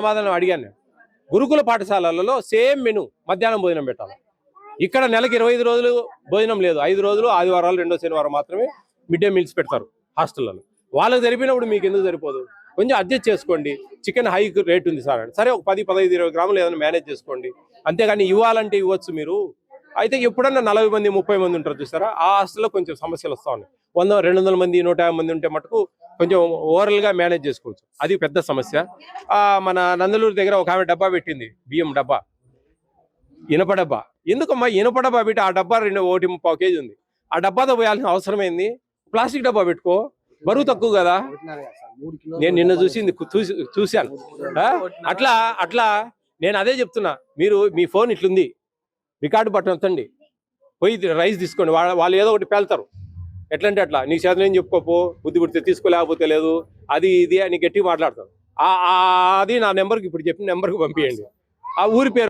సమాధానం అడిగాను నేను. గురుకుల పాఠశాలలలో సేమ్ మెను మధ్యాహ్నం భోజనం పెట్టాలి. ఇక్కడ నెలకి 25 రోజులు భోజనం లేదు. 5 రోజులు ఆదివారాలు, 2వ శనివారం మాత్రమే మిడ్ డే మీల్స్ పెడతారు హాస్టళ్లలో. వాళ్ళకి జరిపినప్పుడు మీకు ఎందుకు సరిపోదు? కొంచెం అడ్జస్ట్ చేసుకోండి. చికెన్ హై రేట్ ఉంది సార్ అంటే, సరే ఒక 10, 15, 20 గ్రాములు ఏదైనా మేనేజ్ చేసుకోండి. అంతేగాని ఇవ్వాలంటే ఇవ్వచ్చు మీరు. అయితే ఎప్పుడన్నా 40 మంది 30 మంది ఉంటారు చూస్తారా, ఆ హాస్టల్లో కొంచెం సమస్యలు వస్తూ ఉన్నాయి. 100, 200 మంది 150 మంది ఉంటే మటుకు కొంచెం ఓవరాల్గా మేనేజ్ చేసుకోవచ్చు. అది పెద్ద సమస్య. మన నందలూరు దగ్గర ఒక ఆమె డబ్బా పెట్టింది, బియ్యం డబ్బా, ఇనప డబ్బా. ఎందుకమ్మా ఇనప డబ్బా పెట్టి ఆ డబ్బా 1.25 కేజీ ఉంది, ఆ డబ్బాతో పోయాల్సిన అవసరమైంది? ప్లాస్టిక్ డబ్బా పెట్టుకో, బరువు తక్కువ కదా. నేను నిన్న చూశాను. అట్లా అట్లా నేను అదే చెప్తున్నా. మీరు మీ ఫోన్ ఇట్లుంది, రికార్డు బటన్ వస్తండి, పోయి రైస్ తీసుకోండి. వాళ్ళు ఏదో ఒకటి పేలుతారు. ఎట్లంటే అట్లా నీ చేతలు ఏం చెప్పుకోపో, బుద్ధి పుడితే తీసుకోలేకపోతే లేదు, అది ఇది అని గట్టిగా మాట్లాడతారు. అది నా నెంబర్కి, ఇప్పుడు చెప్పిన నెంబర్కి పంపించండి. ఆ ఊరి పేరు